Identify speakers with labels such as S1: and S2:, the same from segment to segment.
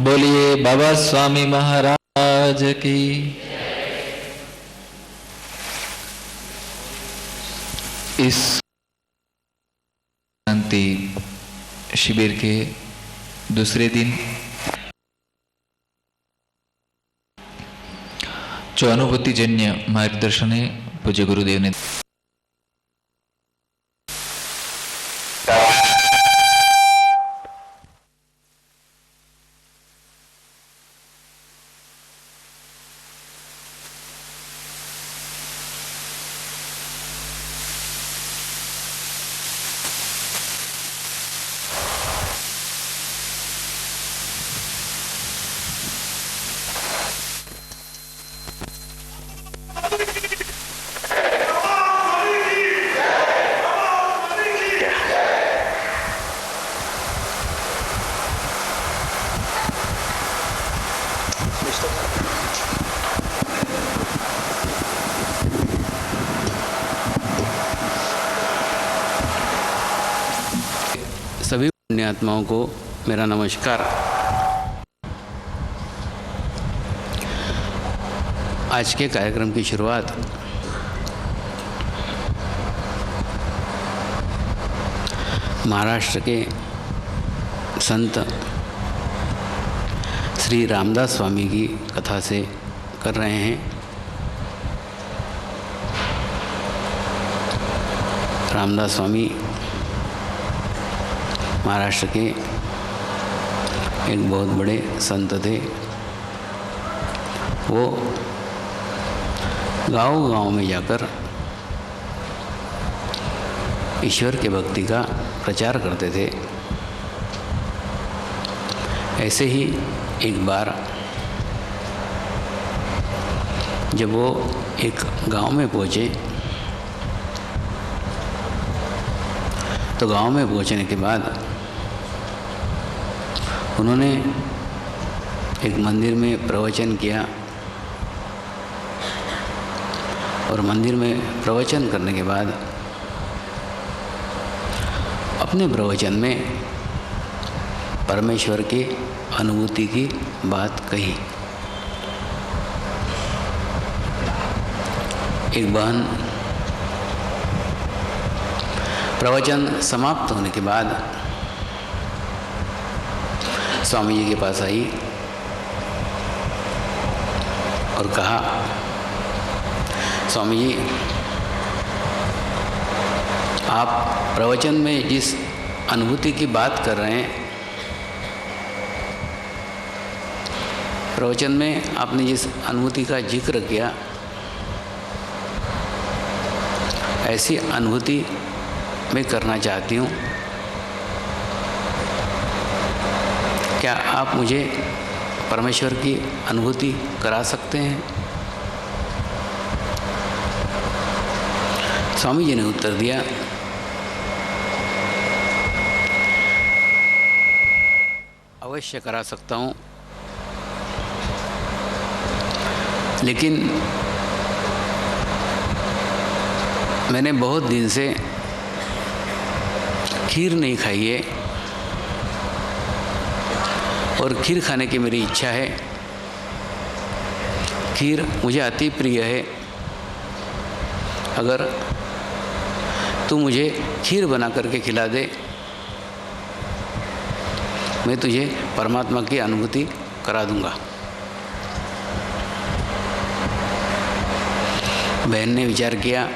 S1: बोलिए बाबा स्वामी महाराज की। इस शांति शिविर के दूसरे दिन जो अनुभूतिजन्य मार्गदर्शन है पूज्य गुरुदेव ने
S2: सभी पुण्यात्माओं को मेरा नमस्कार। आज के कार्यक्रम की शुरुआत महाराष्ट्र के संत श्री रामदास स्वामी की कथा से कर रहे हैं। रामदास स्वामी महाराष्ट्र के एक बहुत बड़े संत थे। वो गांव-गांव में जाकर ईश्वर के भक्ति का प्रचार करते थे। ऐसे ही एक बार जब वो एक गांव में पहुँचे तो गांव में पहुँचने के बाद उन्होंने एक मंदिर में प्रवचन किया और मंदिर में प्रवचन करने के बाद अपने प्रवचन में परमेश्वर की अनुभूति की बात कही। एक बहन प्रवचन समाप्त होने के बाद स्वामी जी के पास आई और कहा, स्वामी जी आप प्रवचन में जिस अनुभूति की बात कर रहे हैं, प्रवचन में आपने जिस अनुभूति का जिक्र किया, ऐसी अनुभूति मैं करना चाहती हूँ। क्या आप मुझे परमेश्वर की अनुभूति करा सकते हैं? स्वामी जी ने उत्तर दिया, अवश्य करा सकता हूँ, लेकिन मैंने बहुत दिन से खीर नहीं खाई है और खीर खाने की मेरी इच्छा है। खीर मुझे अति प्रिय है। अगर तू मुझे खीर बना करके खिला दे, मैं तुझे परमात्मा की अनुभूति करा दूंगा। बहन ने विचार किया,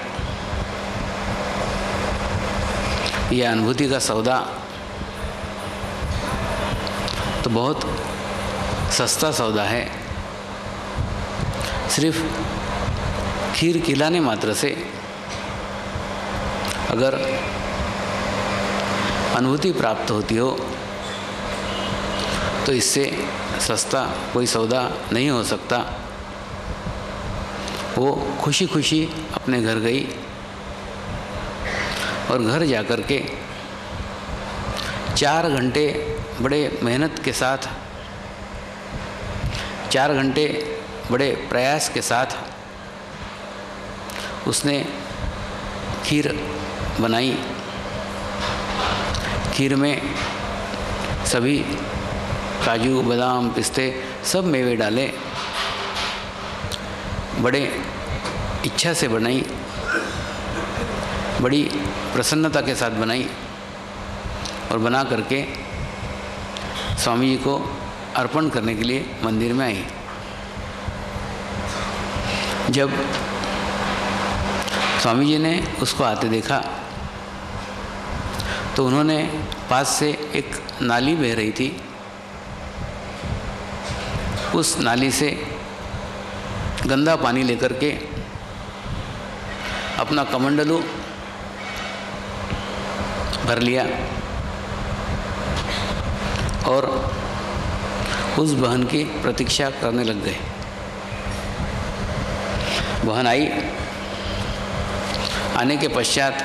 S2: यह अनुभूति का सौदा तो बहुत सस्ता सौदा है। सिर्फ खीर खिलाने मात्र से अगर अनुभूति प्राप्त होती हो तो इससे सस्ता कोई सौदा नहीं हो सकता। वो खुशी खुशी अपने घर गई और घर जाकर के 4 घंटे बड़े मेहनत के साथ, 4 घंटे बड़े प्रयास के साथ उसने खीर बनाई। खीर में सभी काजू बादाम पिस्ते सब मेवे डाले, बड़े इच्छा से बनाई, बड़ी प्रसन्नता के साथ बनाई और बना करके स्वामी जी को अर्पण करने के लिए मंदिर में आई। जब स्वामी जी ने उसको आते देखा तो उन्होंने पास से एक नाली बह रही थी, उस नाली से गंदा पानी लेकर के अपना कमंडलू भर लिया और उस बहन की प्रतीक्षा करने लग गए। बहन आई, आने के पश्चात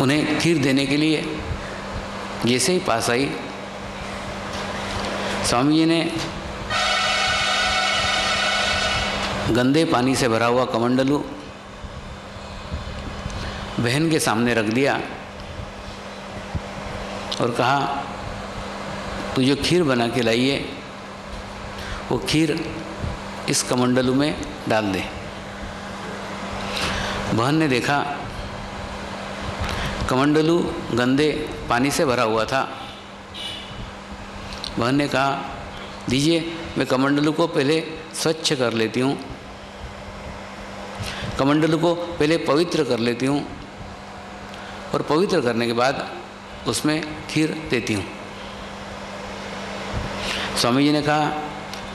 S2: उन्हें खीर देने के लिए जैसे ही पास आई, स्वामी जी ने गंदे पानी से भरा हुआ कमंडलू बहन के सामने रख दिया और कहा, तू जो खीर बना के लाई है वो खीर इस कमंडलू में डाल दे। बहन ने देखा कमंडलू गंदे पानी से भरा हुआ था। बहन ने कहा, दीजिए मैं कमंडलू को पहले स्वच्छ कर लेती हूँ, कमंडलू को पहले पवित्र कर लेती हूँ और पवित्र करने के बाद उसमें खीर देती हूँ। स्वामी जी ने कहा,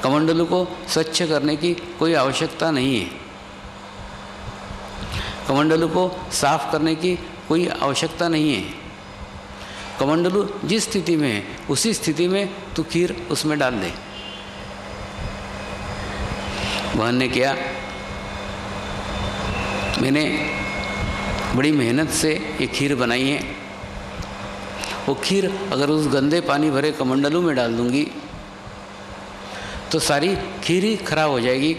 S2: कमंडलू को स्वच्छ करने की कोई आवश्यकता नहीं है, कमंडलू को साफ करने की कोई आवश्यकता नहीं है। कमंडलू जिस स्थिति में है उसी स्थिति में तू खीर उसमें डाल दे। बहन ने किया। मैंने बड़ी मेहनत से ये खीर बनाई है, वो खीर अगर उस गंदे पानी भरे कमंडलू में डाल दूंगी तो सारी खीर ही खराब हो जाएगी,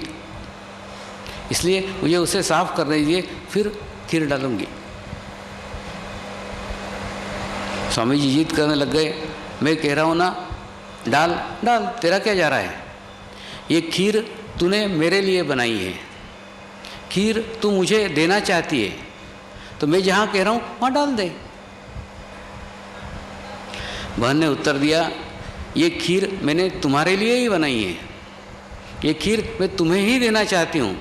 S2: इसलिए मुझे उसे साफ कर दीजिए, फिर खीर डालूंगी। स्वामी जी जिद करने लग गए, मैं कह रहा हूँ ना, डाल डाल, तेरा क्या जा रहा है, ये खीर तूने मेरे लिए बनाई है, खीर तू मुझे देना चाहती है, तो मैं जहाँ कह रहा हूँ वहाँ डाल दे। बहन ने उत्तर दिया, ये खीर मैंने तुम्हारे लिए ही बनाई है, ये खीर मैं तुम्हें ही देना चाहती हूँ,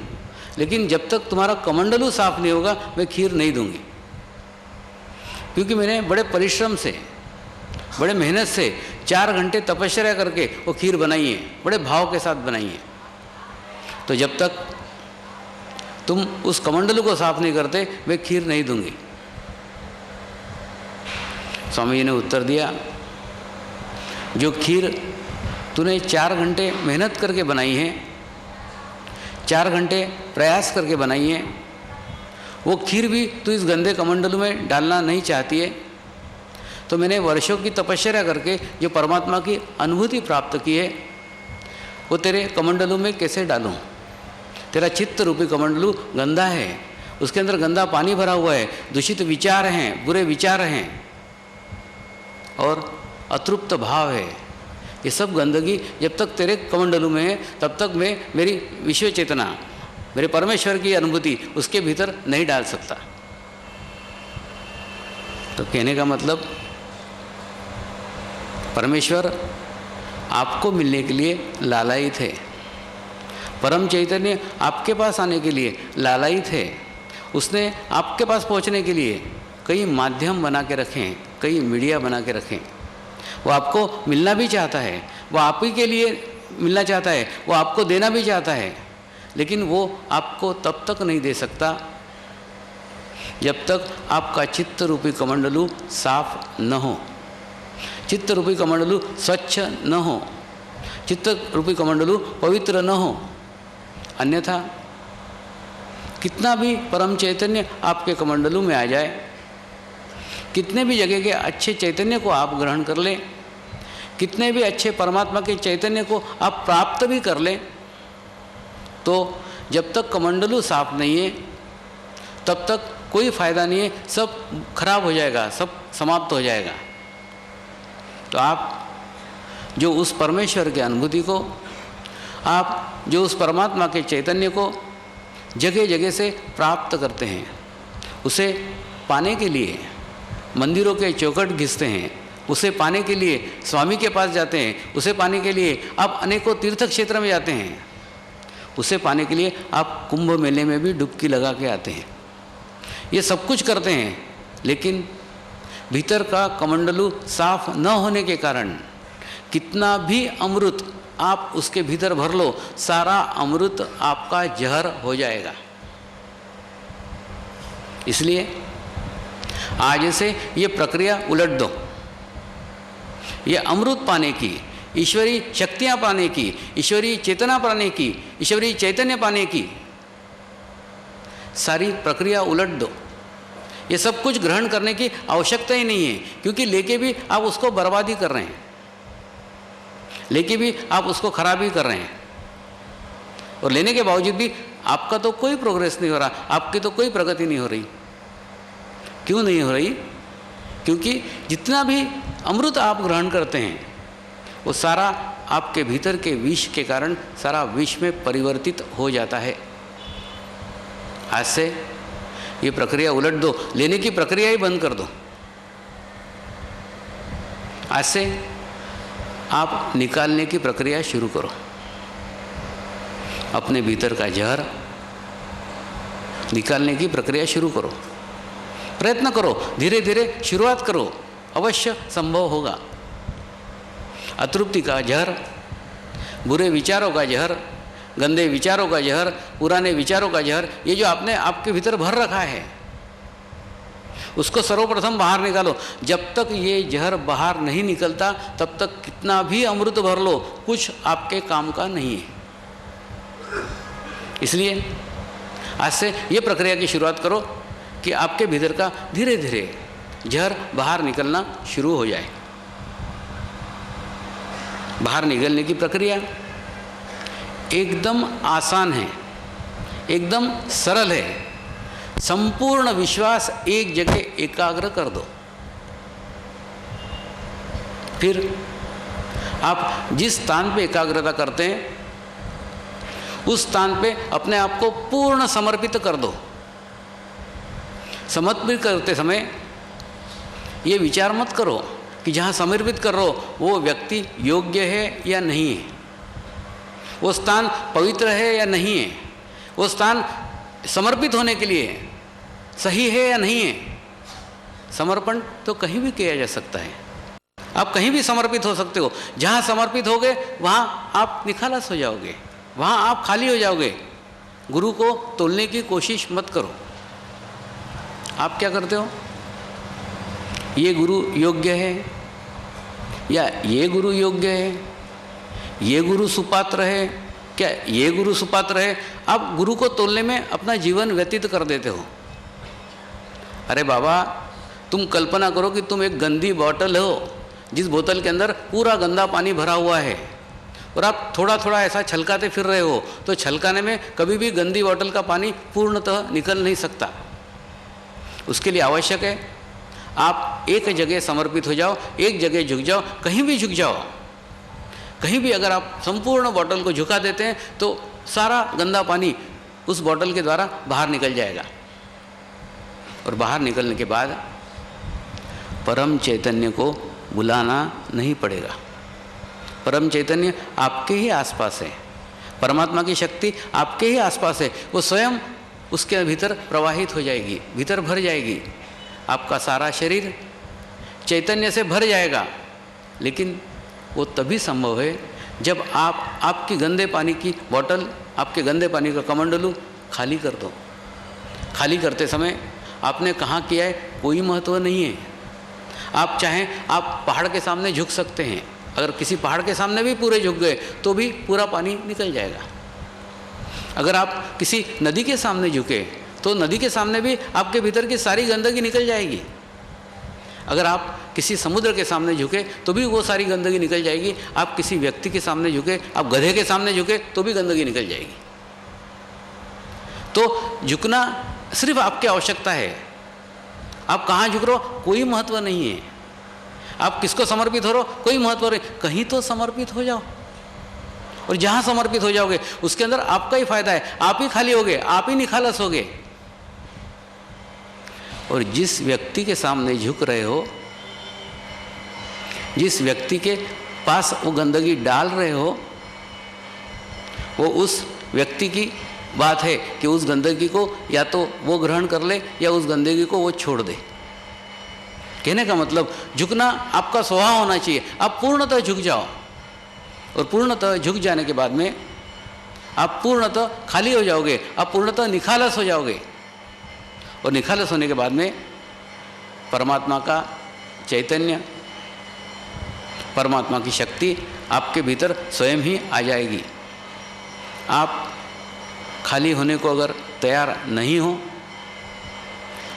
S2: लेकिन जब तक तुम्हारा कमंडलू साफ नहीं होगा मैं खीर नहीं दूंगी, क्योंकि मैंने बड़े परिश्रम से, बड़े मेहनत से 4 घंटे तपस्या करके वो खीर बनाई है, बड़े भाव के साथ बनाई है। तो जब तक तुम उस कमंडलू को साफ नहीं करते मैं खीर नहीं दूंगी। स्वामी जी ने उत्तर दिया, जो खीर तूने 4 घंटे मेहनत करके बनाई है, 4 घंटे प्रयास करके बनाई है, वो खीर भी तू इस गंदे कमंडलू में डालना नहीं चाहती है, तो मैंने वर्षों की तपस्या करके जो परमात्मा की अनुभूति प्राप्त की है वो तेरे कमंडलू में कैसे डालूं? तेरा चित्त रूपी कमंडलू गंदा है, उसके अंदर गंदा पानी भरा हुआ है, दूषित विचार हैं, बुरे विचार हैं और अतृप्त भाव है। ये सब गंदगी जब तक तेरे कमंडलू में है तब तक मैं मेरी विश्व चेतना, मेरे परमेश्वर की अनुभूति उसके भीतर नहीं डाल सकता। तो कहने का मतलब, परमेश्वर आपको मिलने के लिए लालायित है, परम चैतन्य आपके पास आने के लिए लालायित है। उसने आपके पास पहुंचने के लिए कई माध्यम बना के रखे हैं, कई मीडिया बना के रखे हैं। वो आपको मिलना भी चाहता है, वो आप ही के लिए मिलना चाहता है, वो आपको देना भी चाहता है, लेकिन वो आपको तब तक नहीं दे सकता जब तक आपका चित्त रूपी कमंडलू साफ न हो, चित्त रूपी कमंडलू स्वच्छ न हो, चित्त रूपी कमंडलू पवित्र न हो। अन्यथा कितना भी परम चैतन्य आपके कमंडलू में आ जाए, कितने भी जगह के अच्छे चैतन्य को आप ग्रहण कर लें, कितने भी अच्छे परमात्मा के चैतन्य को आप प्राप्त भी कर लें, तो जब तक कमंडलू साफ नहीं है तब तक कोई फायदा नहीं है, सब खराब हो जाएगा, सब समाप्त हो जाएगा। तो आप जो उस परमेश्वर की अनुभूति को, आप जो उस परमात्मा के चैतन्य को जगह जगह से प्राप्त करते हैं, उसे पाने के लिए मंदिरों के चौखट घिसते हैं, उसे पाने के लिए स्वामी के पास जाते हैं, उसे पाने के लिए आप अनेकों तीर्थ क्षेत्र में जाते हैं, उसे पाने के लिए आप कुंभ मेले में भी डुबकी लगा के आते हैं। ये सब कुछ करते हैं, लेकिन भीतर का कमंडलू साफ न होने के कारण कितना भी अमृत आप उसके भीतर भर लो, सारा अमृत आपका जहर हो जाएगा। इसलिए आज से ये प्रक्रिया उलट दो। ये अमृत पाने की, ईश्वरीय शक्तियाँ पाने की, ईश्वरीय चेतना पाने की, ईश्वरीय चैतन्य पाने की सारी प्रक्रिया उलट दो। ये सब कुछ ग्रहण करने की आवश्यकता ही नहीं है, क्योंकि लेके भी आप उसको बर्बादी कर रहे हैं, लेके भी आप उसको खराबी कर रहे हैं, और लेने के बावजूद भी आपका तो कोई प्रोग्रेस नहीं हो रहा, आपकी तो कोई प्रगति नहीं हो रही। क्यों नहीं हो रही? क्योंकि जितना भी अमृत आप ग्रहण करते हैं वो सारा आपके भीतर के विष के कारण सारा विष में परिवर्तित हो जाता है। आज से ये प्रक्रिया उलट दो, लेने की प्रक्रिया ही बंद कर दो। आज से आप निकालने की प्रक्रिया शुरू करो। अपने भीतर का जहर निकालने की प्रक्रिया शुरू करो, प्रयत्न करो, धीरे धीरे शुरुआत करो, अवश्य संभव होगा। अतृप्ति का जहर, बुरे विचारों का जहर, गंदे विचारों का जहर, पुराने विचारों का जहर, ये जो आपने आपके भीतर भर रखा है, उसको सर्वप्रथम बाहर निकालो। जब तक ये जहर बाहर नहीं निकलता तब तक कितना भी अमृत भर लो, कुछ आपके काम का नहीं है। इसलिए आज से ये प्रक्रिया की शुरुआत करो कि आपके भीतर का धीरे धीरे जहर बाहर निकलना शुरू हो जाए। बाहर निकलने की प्रक्रिया एकदम आसान है, एकदम सरल है। संपूर्ण विश्वास एक जगह एकाग्र कर दो। फिर आप जिस स्थान पे एकाग्रता करते हैं उस स्थान पे अपने आप को पूर्ण समर्पित कर दो। समर्पित करते समय ये विचार मत करो कि जहाँ समर्पित कर रहे हो वो व्यक्ति योग्य है या नहीं है, वो स्थान पवित्र है या नहीं है, वो स्थान समर्पित होने के लिए सही है या नहीं है। समर्पण तो कहीं भी किया जा सकता है, आप कहीं भी समर्पित हो सकते हो। जहाँ समर्पित होगे वहाँ आप निखालस हो जाओगे, वहाँ आप खाली हो जाओगे। गुरु को तोलने की कोशिश मत करो। आप क्या करते हो? ये गुरु योग्य है या ये गुरु योग्य है, ये गुरु सुपात्र है क्या ये गुरु सुपात्र है? आप गुरु को तोलने में अपना जीवन व्यतीत कर देते हो। अरे बाबा, तुम कल्पना करो कि तुम एक गंदी बोतल हो जिस बोतल के अंदर पूरा गंदा पानी भरा हुआ है और आप थोड़ा थोड़ा ऐसा छलकाते फिर रहे हो, तो छलकाने में कभी भी गंदी बोतल का पानी पूर्णतः निकल नहीं सकता। उसके लिए आवश्यक है आप एक जगह समर्पित हो जाओ, एक जगह झुक जाओ, कहीं भी झुक जाओ। कहीं भी अगर आप संपूर्ण बोतल को झुका देते हैं तो सारा गंदा पानी उस बोतल के द्वारा बाहर निकल जाएगा। और बाहर निकलने के बाद परम चैतन्य को बुलाना नहीं पड़ेगा। परम चैतन्य आपके ही आसपास है, परमात्मा की शक्ति आपके ही आसपास है। वो स्वयं उसके भीतर प्रवाहित हो जाएगी, भीतर भर जाएगी। आपका सारा शरीर चैतन्य से भर जाएगा। लेकिन वो तभी संभव है जब आप आपकी गंदे पानी की बोतल, आपके गंदे पानी का कमंडलू खाली कर दो। खाली करते समय आपने कहाँ किया है कोई महत्व नहीं है। आप चाहें आप पहाड़ के सामने झुक सकते हैं, अगर किसी पहाड़ के सामने भी पूरे झुक गए तो भी पूरा पानी निकल जाएगा। अगर आप किसी नदी के सामने झुके तो नदी के सामने भी आपके भीतर की सारी गंदगी निकल जाएगी। अगर आप किसी समुद्र के सामने झुके तो भी वो सारी गंदगी निकल जाएगी। आप किसी व्यक्ति के सामने झुके, आप गधे के सामने झुके तो भी गंदगी निकल जाएगी। तो झुकना सिर्फ आपकी आवश्यकता है। आप कहाँ झुक रहे हो कोई महत्व नहीं है। आप किसको समर्पित हो रहे हो कोई महत्व नहीं, कहीं तो समर्पित हो जाओ। और जहाँ समर्पित हो जाओगे उसके अंदर आपका ही फायदा है, आप ही खाली होगे, आप ही निखालस होगे। और जिस व्यक्ति के सामने झुक रहे हो, जिस व्यक्ति के पास वो गंदगी डाल रहे हो, वो उस व्यक्ति की बात है कि उस गंदगी को या तो वो ग्रहण कर ले या उस गंदगी को वो छोड़ दे। कहने का मतलब झुकना आपका स्वभाव होना चाहिए। आप पूर्णतः झुक जाओ और पूर्णतः झुक जाने के बाद में आप पूर्णतः खाली हो जाओगे, आप पूर्णतः निखालस हो जाओगे। और निखालस होने के बाद में परमात्मा का चैतन्य, परमात्मा की शक्ति आपके भीतर स्वयं ही आ जाएगी। आप खाली होने को अगर तैयार नहीं हो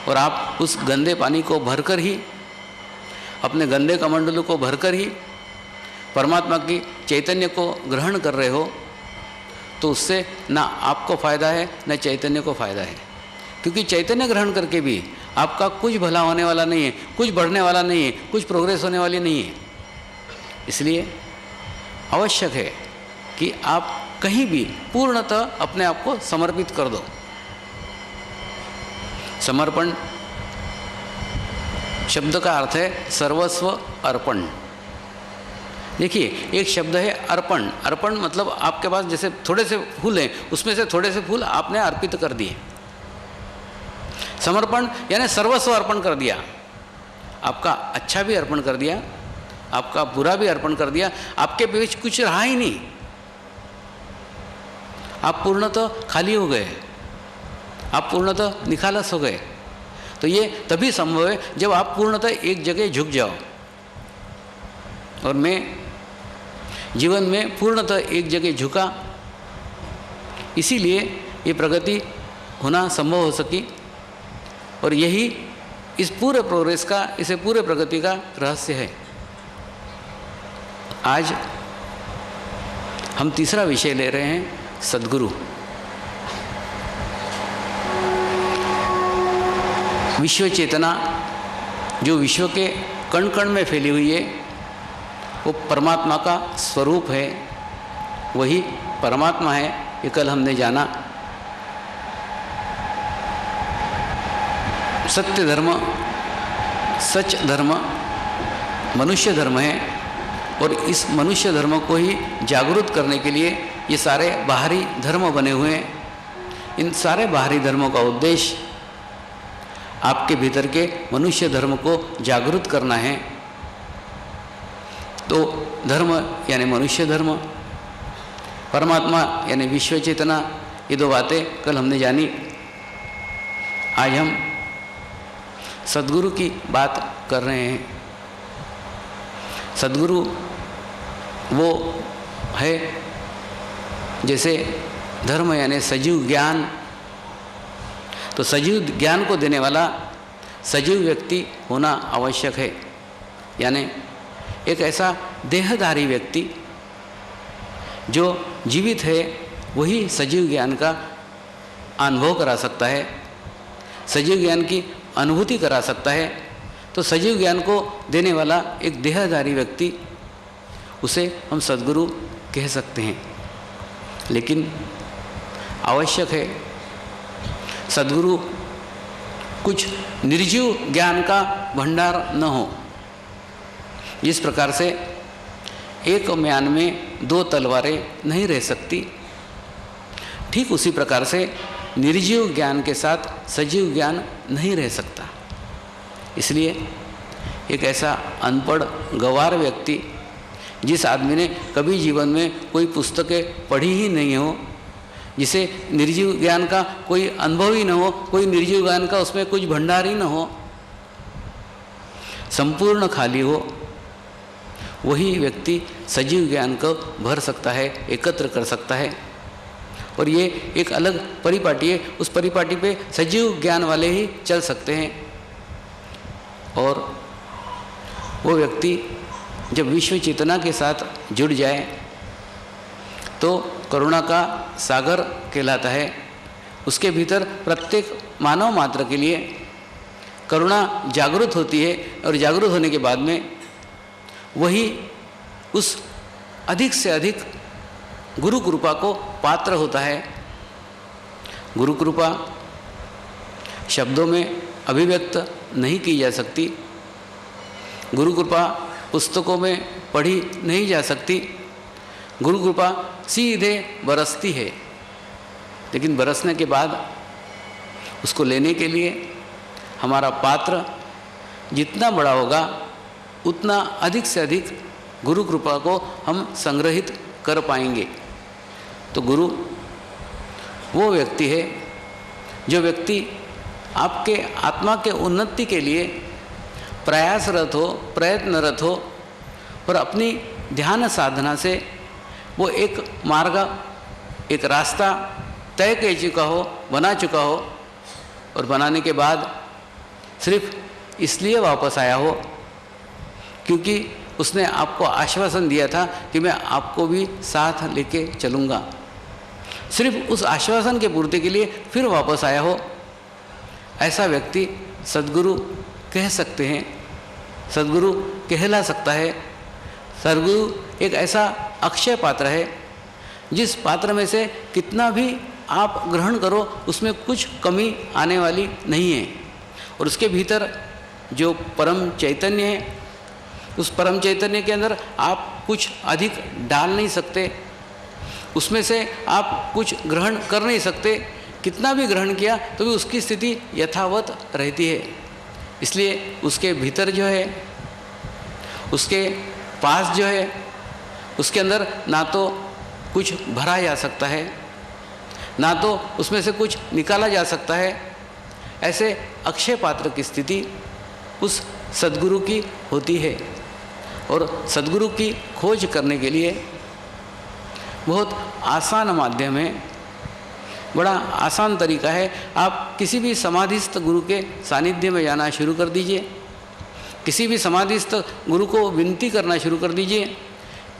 S2: और आप उस गंदे पानी को भरकर ही, अपने गंदे कमंडलों को भरकर ही परमात्मा की चैतन्य को ग्रहण कर रहे हो, तो उससे ना आपको फ़ायदा है ना चैतन्य को फ़ायदा है। क्योंकि चैतन्य ग्रहण करके भी आपका कुछ भला होने वाला नहीं है, कुछ बढ़ने वाला नहीं है, कुछ प्रोग्रेस होने वाली नहीं है। इसलिए आवश्यक है कि आप कहीं भी पूर्णतः अपने आप को समर्पित कर दो। समर्पण शब्द का अर्थ है सर्वस्व अर्पण। देखिए, एक शब्द है अर्पण। अर्पण मतलब आपके पास जैसे थोड़े से फूल हैं, उसमें से थोड़े से फूल आपने अर्पित कर दिए। समर्पण यानी सर्वस्व अर्पण कर दिया। आपका अच्छा भी अर्पण कर दिया, आपका बुरा भी अर्पण कर दिया, आपके बीच कुछ रहा ही नहीं, आप पूर्णतः खाली हो गए, आप पूर्णतः निखालस हो गए। तो ये तभी संभव है जब आप पूर्णतः एक जगह झुक जाओ। और मैं जीवन में पूर्णतः एक जगह झुका, इसीलिए ये प्रगति होना संभव हो सकी। और यही इस पूरे प्रोग्रेस का, इसे पूरे प्रगति का रहस्य है। आज हम तीसरा विषय ले रहे हैं, सद्गुरु। विश्व चेतना जो विश्व के कण कण में फैली हुई है, वो परमात्मा का स्वरूप है, वही परमात्मा है। ये कल हमने जाना। सत्य धर्म, सच धर्म मनुष्य धर्म है। और इस मनुष्य धर्म को ही जागरूक करने के लिए ये सारे बाहरी धर्म बने हुए हैं। इन सारे बाहरी धर्मों का उद्देश्य आपके भीतर के मनुष्य धर्म को जागरूक करना है। तो धर्म यानी मनुष्य धर्म, परमात्मा यानी विश्व चेतना, ये दो बातें कल हमने जानी। आज हम सद्गुरु की बात कर रहे हैं। सद्गुरु वो है जैसे धर्म यानी सजीव ज्ञान, तो सजीव ज्ञान को देने वाला सजीव व्यक्ति होना आवश्यक है। यानी एक ऐसा देहधारी व्यक्ति जो जीवित है, वही सजीव ज्ञान का अनुभव करा सकता है, सजीव ज्ञान की अनुभूति करा सकता है। तो सजीव ज्ञान को देने वाला एक देहधारी व्यक्ति, उसे हम सद्गुरु कह सकते हैं। लेकिन आवश्यक है सद्गुरु कुछ निर्जीव ज्ञान का भंडार न हो। जिस प्रकार से एक म्यान में दो तलवारें नहीं रह सकती, ठीक उसी प्रकार से निर्जीव ज्ञान के साथ सजीव ज्ञान नहीं रह सकता। इसलिए एक ऐसा अनपढ़ गंवार व्यक्ति, जिस आदमी ने कभी जीवन में कोई पुस्तकें पढ़ी ही नहीं हो, जिसे निर्जीव ज्ञान का कोई अनुभव ही न हो, कोई निर्जीव ज्ञान का उसमें कुछ भंडार ही न हो, संपूर्ण खाली हो, वही व्यक्ति सजीव ज्ञान को भर सकता है, एकत्र कर सकता है। और ये एक अलग परिपाटी है, उस परिपाटी पे सजीव ज्ञान वाले ही चल सकते हैं। और वो व्यक्ति जब विश्व चेतना के साथ जुड़ जाए तो करुणा का सागर कहलाता है। उसके भीतर प्रत्येक मानव मात्र के लिए करुणा जागृत होती है। और जागृत होने के बाद में वही उस अधिक से अधिक गुरु कृपा को पात्र होता है। गुरु कृपा शब्दों में अभिव्यक्त नहीं की जा सकती, गुरु कृपा पुस्तकों में पढ़ी नहीं जा सकती। गुरु कृपा सीधे बरसती है, लेकिन बरसने के बाद उसको लेने के लिए हमारा पात्र जितना बड़ा होगा उतना अधिक से अधिक गुरु कृपा को हम संग्रहित कर पाएंगे। तो गुरु वो व्यक्ति है जो व्यक्ति आपके आत्मा के उन्नति के लिए प्रयासरत हो, प्रयत्नरत हो और अपनी ध्यान साधना से वो एक मार्ग, एक रास्ता तय कर चुका हो, बना चुका हो, और बनाने के बाद सिर्फ इसलिए वापस आया हो क्योंकि उसने आपको आश्वासन दिया था कि मैं आपको भी साथ लेके चलूँगा। सिर्फ उस आश्वासन के पूर्ति के लिए फिर वापस आया हो, ऐसा व्यक्ति सद्गुरु कह सकते हैं, सद्गुरु कहला सकता है। सद्गुरु एक ऐसा अक्षय पात्र है जिस पात्र में से कितना भी आप ग्रहण करो उसमें कुछ कमी आने वाली नहीं है, और उसके भीतर जो परम चैतन्य है उस परम चैतन्य के अंदर आप कुछ अधिक डाल नहीं सकते, उसमें से आप कुछ ग्रहण कर नहीं सकते। कितना भी ग्रहण किया तो भी उसकी स्थिति यथावत रहती है। इसलिए उसके भीतर जो है, उसके पास जो है, उसके अंदर ना तो कुछ भरा जा सकता है, ना तो उसमें से कुछ निकाला जा सकता है। ऐसे अक्षय पात्र की स्थिति उस सद्गुरु की होती है, और सद्गुरु की खोज करने के लिए बहुत आसान माध्यम है, बड़ा आसान तरीका है। आप किसी भी समाधिस्थ गुरु के सानिध्य में जाना शुरू कर दीजिए, किसी भी समाधिस्थ गुरु को विनती करना शुरू कर दीजिए,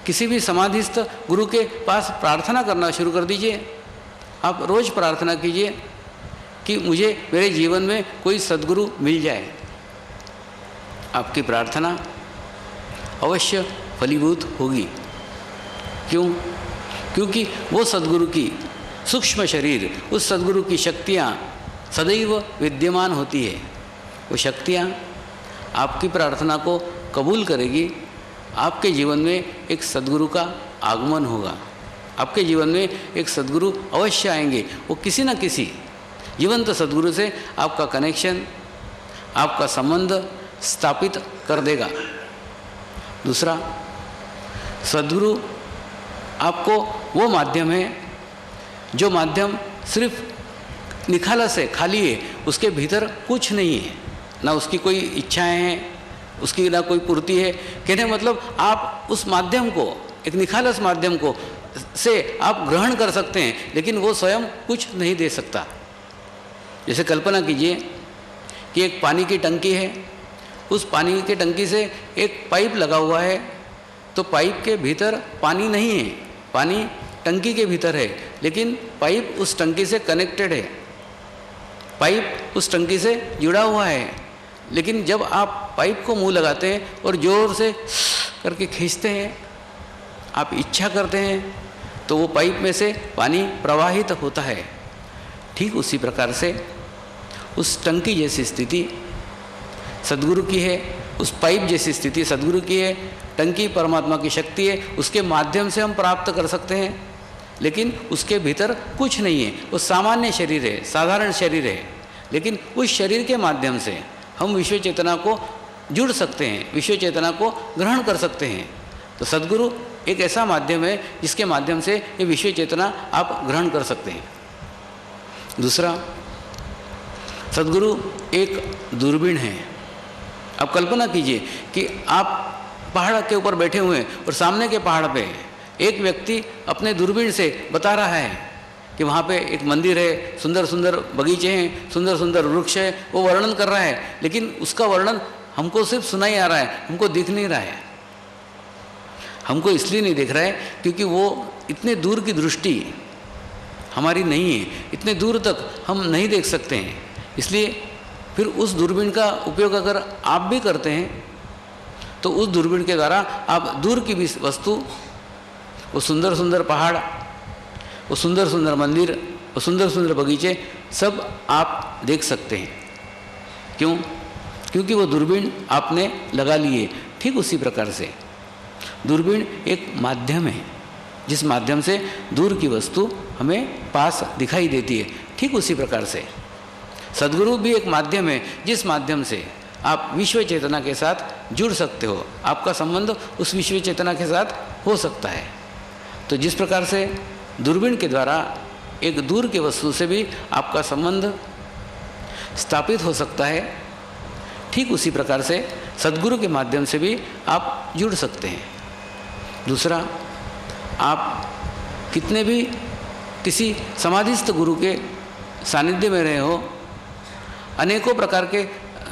S2: किसी भी समाधिस्थ गुरु के पास प्रार्थना करना शुरू कर दीजिए। आप रोज़ प्रार्थना कीजिए कि मुझे मेरे जीवन में कोई सद्गुरु मिल जाए। आपकी प्रार्थना अवश्य फलीभूत होगी। क्यों? क्योंकि वो सद्गुरु की सूक्ष्म शरीर, उस सद्गुरु की शक्तियाँ सदैव विद्यमान होती है। वो शक्तियाँ आपकी प्रार्थना को कबूल करेगी। आपके जीवन में एक सद्गुरु का आगमन होगा, आपके जीवन में एक सद्गुरु अवश्य आएंगे। वो किसी न किसी जीवंत सद्गुरु से आपका कनेक्शन, आपका संबंध स्थापित कर देगा। दूसरा, सद्गुरु आपको वो माध्यम है जो माध्यम सिर्फ निखालस है, खाली है, उसके भीतर कुछ नहीं है, ना उसकी कोई इच्छाएं हैं, उसकी ना कोई पूर्ति है। कहने मतलब आप उस माध्यम को, एक निखालस माध्यम को से आप ग्रहण कर सकते हैं, लेकिन वो स्वयं कुछ नहीं दे सकता। जैसे कल्पना कीजिए कि एक पानी की टंकी है, उस पानी की टंकी से एक पाइप लगा हुआ है, तो पाइप के भीतर पानी नहीं है, पानी टंकी के भीतर है, लेकिन पाइप उस टंकी से कनेक्टेड है, पाइप उस टंकी से जुड़ा हुआ है। लेकिन जब आप पाइप को मुंह लगाते हैं और ज़ोर से करके खींचते हैं, आप इच्छा करते हैं, तो वो पाइप में से पानी प्रवाहित होता है। ठीक उसी प्रकार से उस टंकी जैसी स्थिति सद्गुरु की है, उस पाइप जैसी स्थिति सद्गुरु की है। टंकी परमात्मा की शक्ति है, उसके माध्यम से हम प्राप्त कर सकते हैं, लेकिन उसके भीतर कुछ नहीं है। वो सामान्य शरीर है, साधारण शरीर है, लेकिन उस शरीर के माध्यम से हम विश्व चेतना को जुड़ सकते हैं, विश्व चेतना को ग्रहण कर सकते हैं। तो सद्गुरु एक ऐसा माध्यम है जिसके माध्यम से ये विश्व चेतना आप ग्रहण कर सकते हैं। दूसरा, सद्गुरु एक दूरबीन है। अब कल्पना कीजिए कि आप पहाड़ के ऊपर बैठे हुए हैं और सामने के पहाड़ पे एक व्यक्ति अपने दूरबीन से बता रहा है कि वहाँ पे एक मंदिर है, सुंदर सुंदर बगीचे हैं, सुंदर सुंदर वृक्ष है, वो वर्णन कर रहा है, लेकिन उसका वर्णन हमको सिर्फ सुनाई आ रहा है, हमको दिख नहीं रहा है। हमको इसलिए नहीं दिख रहा है क्योंकि वो इतने दूर की दृष्टि हमारी नहीं है, इतने दूर तक हम नहीं देख सकते हैं। इसलिए फिर उस दूरबीन का उपयोग अगर आप भी करते हैं तो उस दूरबीन के द्वारा आप दूर की भी वस्तु, वो सुंदर सुंदर पहाड़, वो सुंदर सुंदर मंदिर, वो सुंदर सुंदर बगीचे सब आप देख सकते हैं। क्यों? क्योंकि वो दूरबीन आपने लगा ली है। ठीक उसी प्रकार से दूरबीन एक माध्यम है जिस माध्यम से दूर की वस्तु हमें पास दिखाई देती है। ठीक उसी प्रकार से सद्गुरु भी एक माध्यम है जिस माध्यम से आप विश्व चेतना के साथ जुड़ सकते हो, आपका संबंध उस विश्व चेतना के साथ हो सकता है। तो जिस प्रकार से दूरबीन के द्वारा एक दूर की वस्तु से भी आपका संबंध स्थापित हो सकता है, ठीक उसी प्रकार से सद्गुरु के माध्यम से भी आप जुड़ सकते हैं। दूसरा, आप कितने भी किसी समाधिस्थ गुरु के सानिध्य में रहे हो, अनेकों प्रकार के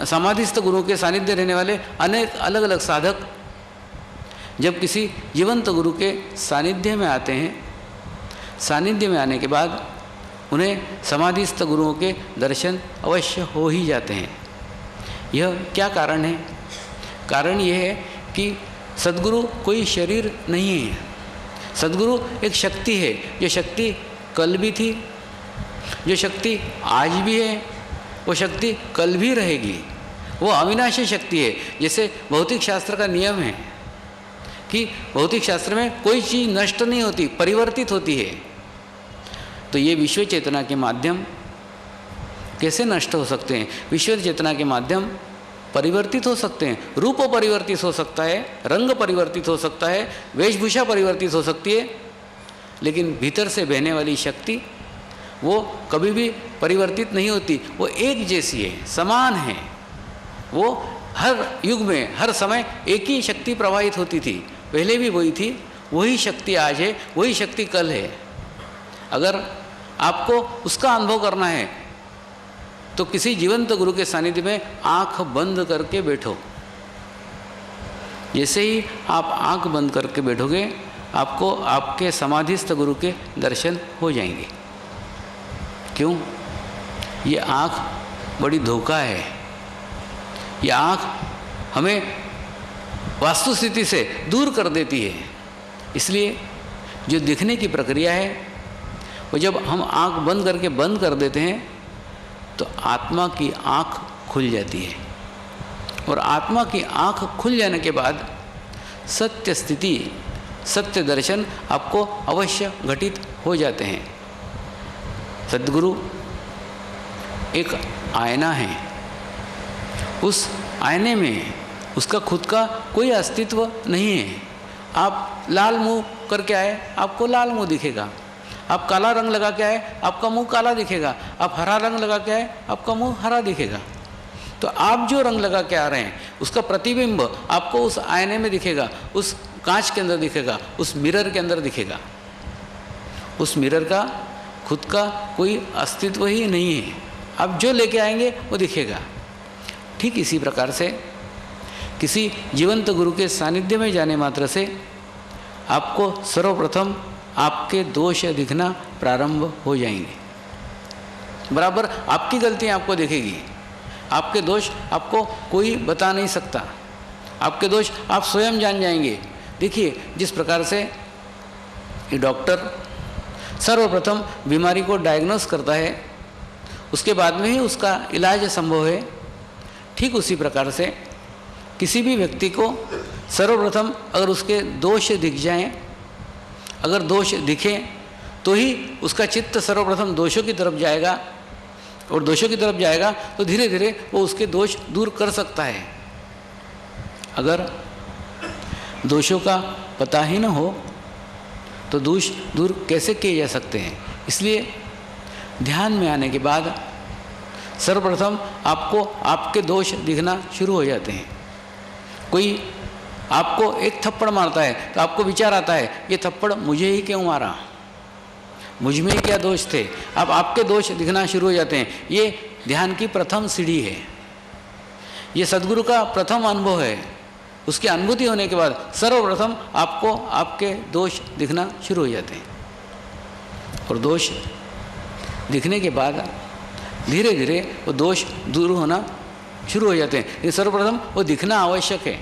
S2: समाधिस्थ गुरु के सानिध्य रहने वाले अनेक अलग अलग साधक जब किसी जीवंत गुरु के सानिध्य में आते हैं, सानिध्य में आने के बाद उन्हें समाधिस्थ गुरुओं के दर्शन अवश्य हो ही जाते हैं। यह क्या कारण है? कारण यह है कि सद्गुरु कोई शरीर नहीं है। सद्गुरु एक शक्ति है। जो शक्ति कल भी थी, जो शक्ति आज भी है, वो शक्ति कल भी रहेगी। वो अविनाशी शक्ति है। जैसे भौतिक शास्त्र का नियम है कि भौतिक शास्त्र में कोई चीज़ नष्ट नहीं होती, परिवर्तित होती है। तो ये विश्व चेतना के माध्यम कैसे नष्ट हो सकते हैं? विश्व चेतना के माध्यम परिवर्तित हो सकते हैं। रूप परिवर्तित हो सकता है, रंग परिवर्तित हो सकता है, वेशभूषा परिवर्तित हो सकती है, लेकिन भीतर से बहने वाली शक्ति वो कभी भी परिवर्तित नहीं होती। वो एक जैसी है, समान है। वो हर युग में, हर समय एक ही शक्ति प्रवाहित होती थी। पहले भी वही थी, वही शक्ति आज है, वही शक्ति कल है। अगर आपको उसका अनुभव करना है तो किसी जीवंत गुरु के सानिध्य में आंख बंद करके बैठो। जैसे ही आप आंख बंद करके बैठोगे, आपको आपके समाधिस्थ गुरु के दर्शन हो जाएंगे। क्यों? ये आंख बड़ी धोखा है। ये आंख हमें वास्तुस्थिति से दूर कर देती है। इसलिए जो दिखने की प्रक्रिया है, वो जब हम आंख बंद करके बंद कर देते हैं तो आत्मा की आंख खुल जाती है। और आत्मा की आंख खुल जाने के बाद सत्य स्थिति, सत्य दर्शन आपको अवश्य घटित हो जाते हैं। सद्गुरु एक आईना है। उस आईने में उसका खुद का कोई अस्तित्व नहीं है। आप लाल मुंह करके आए, आपको लाल मुंह दिखेगा। आप काला रंग लगा के आए, आपका मुंह काला दिखेगा। आप हरा रंग लगा के आए, आपका मुंह हरा दिखेगा। तो आप जो रंग लगा के आ रहे हैं, उसका प्रतिबिंब आपको उस आईने में दिखेगा, उस कांच के अंदर दिखेगा, उस मिरर के अंदर दिखेगा। उस मिरर का खुद का कोई अस्तित्व ही नहीं है। आप जो लेके आएंगे वो दिखेगा। ठीक इसी प्रकार से किसी जीवंत गुरु के सानिध्य में जाने मात्र से आपको सर्वप्रथम आपके दोष दिखना प्रारंभ हो जाएंगे। बराबर आपकी गलतियां आपको दिखेगी। आपके दोष आपको कोई बता नहीं सकता। आपके दोष आप स्वयं जान जाएंगे। देखिए, जिस प्रकार से ये डॉक्टर सर्वप्रथम बीमारी को डायग्नोस करता है, उसके बाद में ही उसका इलाज संभव है। ठीक उसी प्रकार से किसी भी व्यक्ति को सर्वप्रथम अगर उसके दोष दिख जाएं, अगर दोष दिखें तो ही उसका चित्त सर्वप्रथम दोषों की तरफ जाएगा, और दोषों की तरफ जाएगा तो धीरे धीरे वो उसके दोष दूर कर सकता है। अगर दोषों का पता ही न हो तो दोष दूर कैसे किए जा सकते हैं? इसलिए ध्यान में आने के बाद सर्वप्रथम आपको आपके दोष दिखना शुरू हो जाते हैं। कोई आपको एक थप्पड़ मारता है तो आपको विचार आता है, ये थप्पड़ मुझे ही क्यों मारा, मुझ में ही क्या दोष थे। अब आपके दोष दिखना शुरू हो जाते हैं। ये ध्यान की प्रथम सीढ़ी है। ये सद्गुरु का प्रथम अनुभव है। उसकी अनुभूति होने के बाद सर्वप्रथम आपको आपके दोष दिखना शुरू हो जाते हैं। और दोष दिखने के बाद धीरे धीरे वो दोष दूर होना शुरू हो जाते हैं। लेकिन सर्वप्रथम वो दिखना आवश्यक है।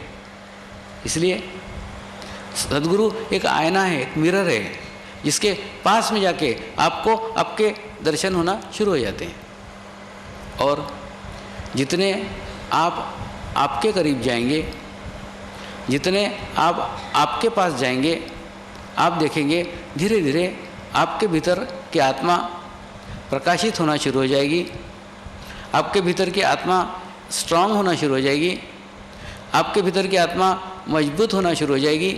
S2: इसलिए सद्गुरु एक आईना है, एक मिरर है, जिसके पास में जाके आपको आपके दर्शन होना शुरू हो जाते हैं। और जितने आप आपके करीब जाएंगे, जितने आप आपके पास जाएंगे, आप देखेंगे धीरे धीरे आपके भीतर की आत्मा प्रकाशित होना शुरू हो जाएगी, आपके भीतर की आत्मा स्ट्रांग होना शुरू हो जाएगी, आपके भीतर की आत्मा मजबूत होना शुरू हो जाएगी।